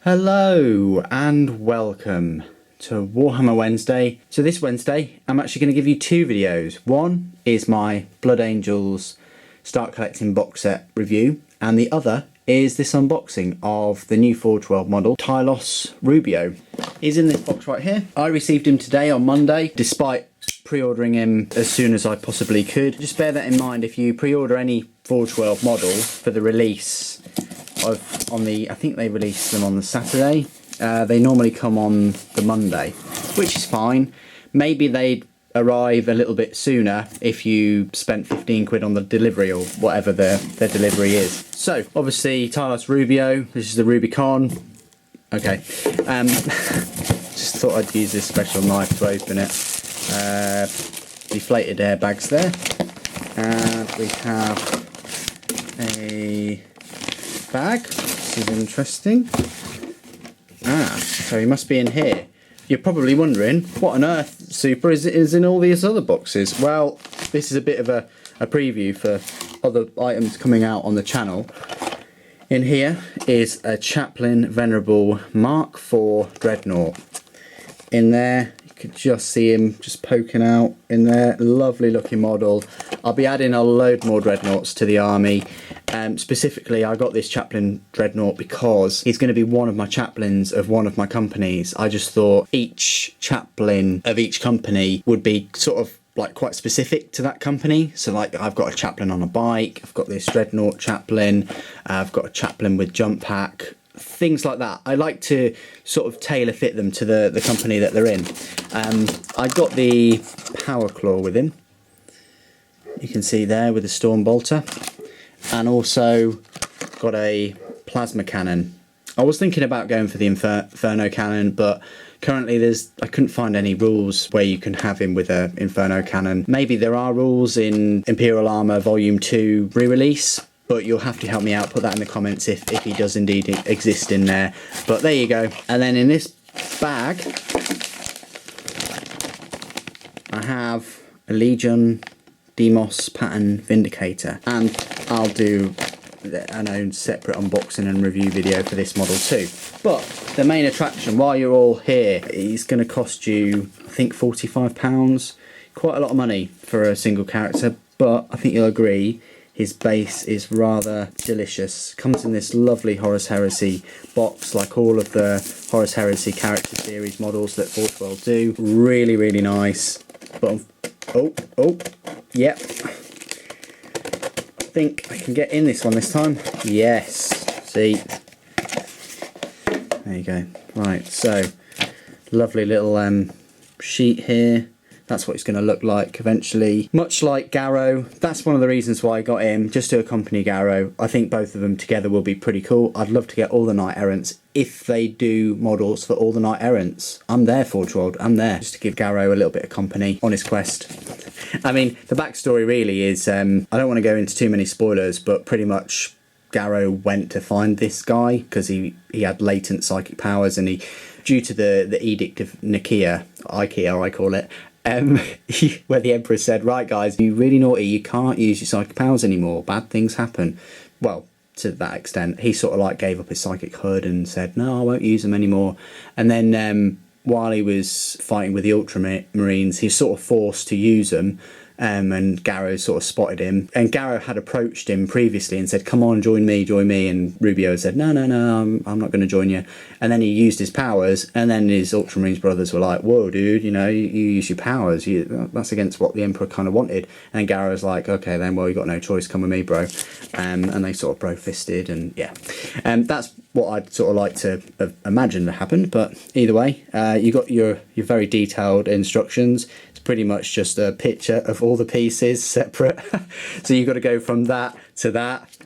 Hello and welcome to Warhammer Wednesday. So this Wednesday I'm actually going to give you two videos. One is my Blood Angels Start Collecting box set review, and the other is this unboxing of the new Forge World model, Tylos Rubio. He's in this box right here. I received him today on Monday, despite pre-ordering him as soon as I possibly could. Just bear that in mind if you pre-order any Forge World model for the release I think they release them on the Saturday. They normally come on the Monday, which is fine. Maybe they'd arrive a little bit sooner if you spent 15 quid on the delivery or whatever their delivery is. So obviously Tylos Rubio, this is the Rubicon. Okay, just thought I'd use this special knife to open it. Deflated airbags there, and we have a bag. This is interesting. So he must be in here. You're probably wondering, what on earth, Super, is in all these other boxes? Well, this is a bit of a preview for other items coming out on the channel. In here is a Chaplain Venerable Mark IV Dreadnought. In there, you could just see him just poking out in there. Lovely looking model. I'll be adding a load more Dreadnoughts to the army. Specifically, I got this Chaplain Dreadnought because he's going to be one of my chaplains of one of my companies. I just thought each chaplain of each company would be sort of like quite specific to that company. So like I've got a chaplain on a bike, I've got this Dreadnought chaplain, I've got a chaplain with jump pack, things like that. I like to sort of tailor fit them to the company that they're in. I got the Power Claw with him. You can see there with the Storm Bolter. And also got a plasma cannon. I was thinking about going for the Inferno cannon, but currently I couldn't find any rules where you can have him with an Inferno cannon. Maybe there are rules in Imperial Armour Volume 2 re-release, but you'll have to help me out, put that in the comments if he does indeed exist in there. But there you go. And then in this bag I have a Legion Demos pattern Vindicator, and I'll do an own separate unboxing and review video for this model too. But the main attraction, while you're all here, is going to cost you, I think, £45. Quite a lot of money for a single character, but I think you'll agree his base is rather delicious. Comes in this lovely Horus Heresy box, like all of the Horus Heresy character series models that Forge World do. Really, really nice. But yep. I think I can get in this one this time. Yes. See. There you go. Right, so lovely little sheet here. That's what it's going to look like eventually. Much like Garrow, that's one of the reasons why I got him, just to accompany Garrow. I think both of them together will be pretty cool. I'd love to get all the Knight Errants. If they do models for all the Knight Errants, I'm there, Forge World, I'm there. Just to give Garrow a little bit of company on his quest. I mean, the backstory really is, I don't want to go into too many spoilers, but pretty much Garrow went to find this guy because he had latent psychic powers, and due to the Edict of Nicaea, IKEA I call it, where the Emperor said, right guys, you're really naughty, you can't use your psychic powers anymore, bad things happen. Well, to that extent, he sort of like gave up his psychic hood and said, no, I won't use them anymore. And then while he was fighting with the Ultramarines, he was sort of forced to use them. And Garrow sort of spotted him, and Garrow had approached him previously and said, come on, join me, and Rubio said, no, I'm not going to join you. And then he used his powers, and then his Ultramarines brothers were like, whoa dude, you use your powers, that's against what the Emperor kind of wanted. And Garrow's like, okay then, well, you got no choice, come with me, bro. And they sort of bro-fisted, and yeah. That's what I'd sort of like to have imagined that happened, but either way, you got your very detailed instructions. Pretty much just a picture of all the pieces separate. So you've got to go from that to that.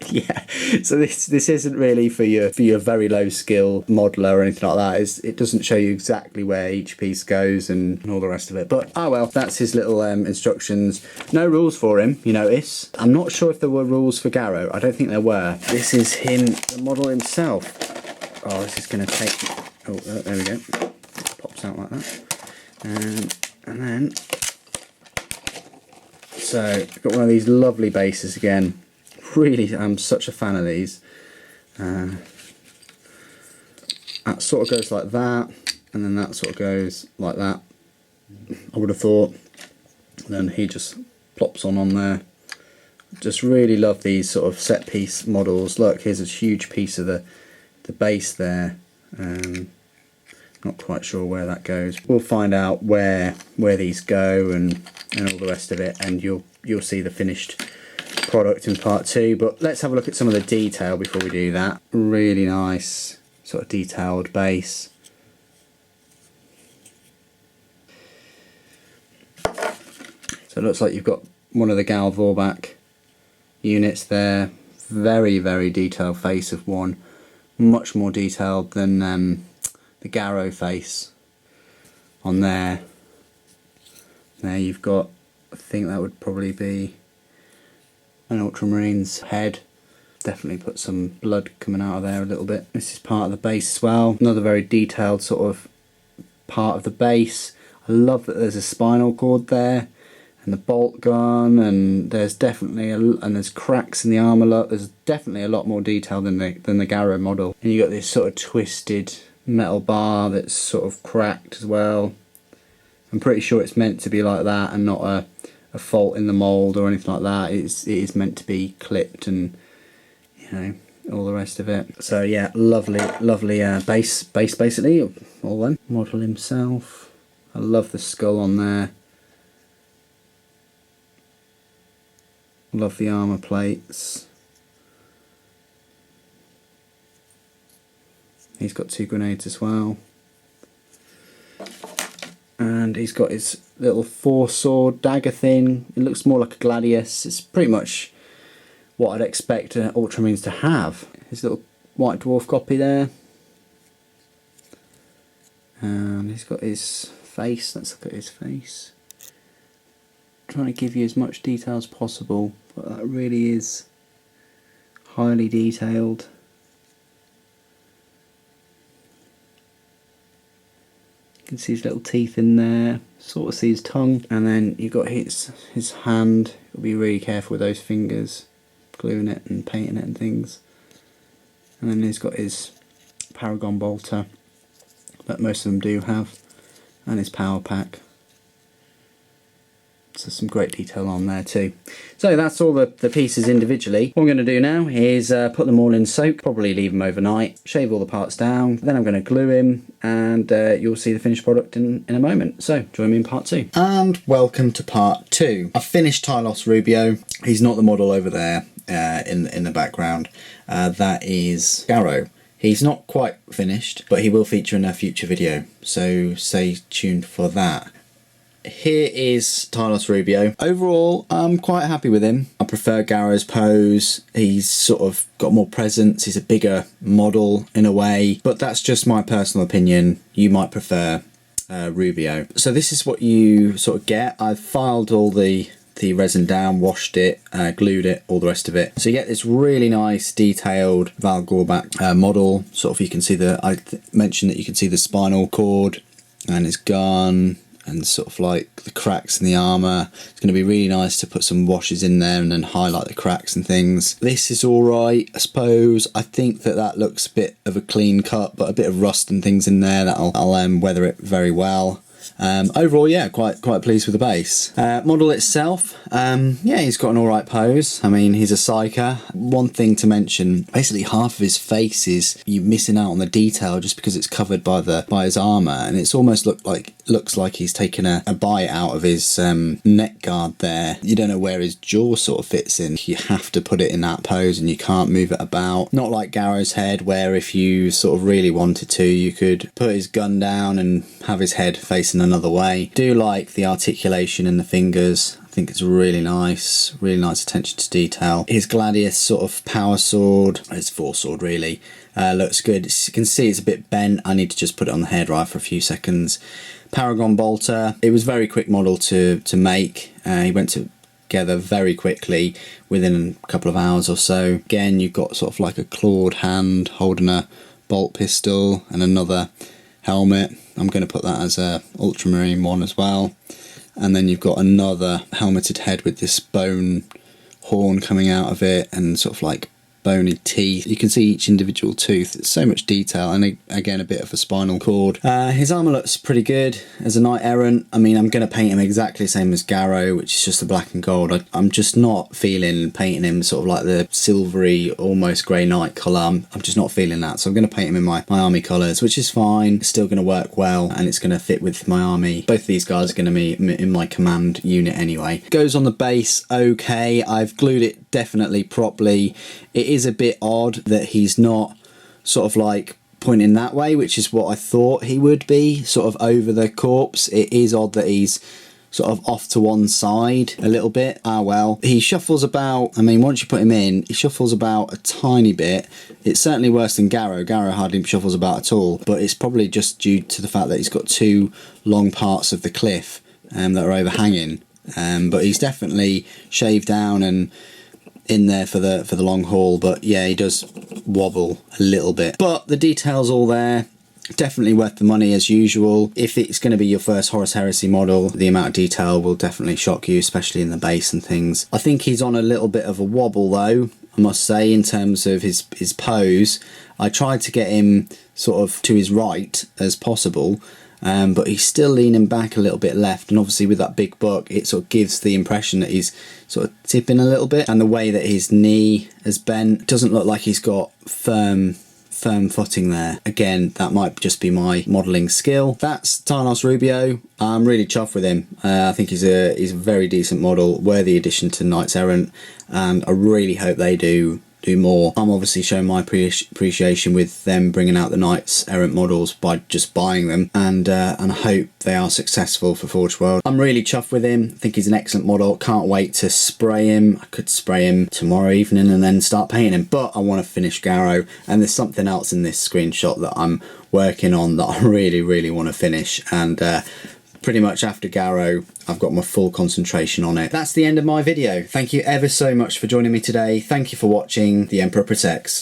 Yeah, so this isn't really for your very low skill modeler or anything like that. It doesn't show you exactly where each piece goes and all the rest of it. But oh well, that's his little instructions. No rules for him, you notice. I'm not sure if there were rules for Garrow. I don't think there were. This is him, the model himself. Oh, this is going to take... Oh, there we go. Pops out like that. And then, so I've got one of these lovely bases again. Really, I'm such a fan of these. that sort of goes like that, and then that sort of goes like that, I would have thought. And then he just plops on there. Just really love these sort of set piece models. Look, here's a huge piece of the base there. Not quite sure where that goes. We'll find out where these go and all the rest of it, and you'll see the finished product in part 2. But let's have a look at some of the detail before we do that. Really nice sort of detailed base. So it looks like you've got one of the Gal Vorbak units there. Very, very detailed face of one. Much more detailed than the Garrow face on there. There you've got, I think that would probably be an Ultramarine's head. Definitely put some blood coming out of there a little bit. This is part of the base as well. Another very detailed sort of part of the base. I love that there's a spinal cord there, and the bolt gun, and there's definitely and there's cracks in the armour. Look, there's definitely a lot more detail than the Garrow model. And you got this sort of twisted metal bar that's sort of cracked as well. I'm pretty sure it's meant to be like that and not a fault in the mould or anything like that. It is meant to be clipped, and you know, all the rest of it. So yeah, lovely base basically, all them. Model himself, I love the skull on there. Love the armour plates. He's got 2 grenades as well. And he's got his little 4-sword dagger thing. It looks more like a gladius. It's pretty much what I'd expect Ultramarines to have. His little white dwarf copy there. And he's got his face. Let's look at his face. Trying to give you as much detail as possible, but that really is highly detailed. You can see his little teeth in there, sort of see his tongue, and then you've got his hand. You'll be really careful with those fingers, gluing it and painting it and things. And then he's got his Paragon bolter that most of them do have, and his power pack. So some great detail on there too. So that's all the pieces individually. What I'm going to do now is put them all in soak, probably leave them overnight, shave all the parts down, then I'm going to glue him, and you'll see the finished product in a moment. So join me in part 2. And welcome to part 2. I've finished Tylos Rubio. He's not the model over there in the background. That is Garrow. He's not quite finished, but he will feature in a future video, so stay tuned for that. Here is Tylos Rubio. Overall, I'm quite happy with him. I prefer Garrow's pose. He's sort of got more presence. He's a bigger model in a way, but that's just my personal opinion. You might prefer Rubio. So this is what you sort of get. I've filed all the resin down, washed it, glued it, all the rest of it. So you get this really nice detailed Val Gorbak model. Sort of, you can see I mentioned that you can see the spinal cord and his gun, and sort of like the cracks in the armour. It's going to be really nice to put some washes in there and then highlight the cracks and things. This is alright, I suppose. I think that looks a bit of a clean cut, but a bit of rust and things in there that'll weather it very well. Overall, yeah, quite pleased with the base. Model itself, yeah, he's got an alright pose. I mean, he's a psyker. One thing to mention, basically half of his face is you missing out on the detail just because it's covered by his armour, and it's almost looks like he's taken a bite out of his neck guard there. You don't know where his jaw sort of fits in. You have to put it in that pose and you can't move it about. Not like Garrow's head, where if you sort of really wanted to, you could put his gun down and have his head facing another way. Do like the articulation in the fingers. I think it's really nice attention to detail. His gladius sort of power sword, his 4-sword really, looks good. You can see it's a bit bent. I need to just put it on the hairdryer for a few seconds. Paragon bolter, it was a very quick model to make. He went together very quickly within a couple of hours or so. Again, you've got sort of like a clawed hand holding a bolt pistol and another helmet. I'm going to put that as a Ultramarine one as well. And then you've got another helmeted head with this bone horn coming out of it, and sort of like bony teeth. You can see each individual tooth. It's so much detail, and again a bit of a spinal cord. His armour looks pretty good as a knight errant. I mean, I'm going to paint him exactly the same as Garrow, which is just the black and gold. I'm just not feeling painting him sort of like the silvery, almost grey knight colour. I'm just not feeling that, so I'm going to paint him in my army colours, which is fine. It's still going to work well, and it's going to fit with my army. Both of these guys are going to be in my command unit anyway. Goes on the base okay. I've glued it definitely properly. It is a bit odd that he's not sort of like pointing that way, which is what I thought he would be, sort of over the corpse. It is odd that he's sort of off to one side a little bit. Ah well. He shuffles about, I mean, once you put him in, he shuffles about a tiny bit. It's certainly worse than Garrow. Garrow hardly shuffles about at all, but it's probably just due to the fact that he's got two long parts of the cliff that are overhanging. But he's definitely shaved down and in there for the long haul. But yeah, he does wobble a little bit, but the detail's all there. Definitely worth the money as usual. If it's going to be your first Horus Heresy model, the amount of detail will definitely shock you, especially in the base and things. I think he's on a little bit of a wobble though, I must say, in terms of his pose. I tried to get him sort of to his right as possible, but he's still leaning back a little bit left, and obviously with that big book it sort of gives the impression that he's sort of tipping a little bit, and the way that his knee has bent doesn't look like he's got firm footing there. Again, that might just be my modelling skill. That's Tylos Rubio. I'm really chuffed with him. I think he's a very decent model, worthy addition to Knights Errant, and I really hope they do more. I'm obviously showing my appreciation with them bringing out the Knights Errant models by just buying them, and I hope they are successful for Forge World. I'm really chuffed with him. I think he's an excellent model. Can't wait to spray him. I could spray him tomorrow evening and then start painting him, but I want to finish Garrow, and there's something else in this screenshot that I'm working on that I really want to finish, and pretty much after Garrow, I've got my full concentration on it. That's the end of my video. Thank you ever so much for joining me today. Thank you for watching. The Emperor Protects.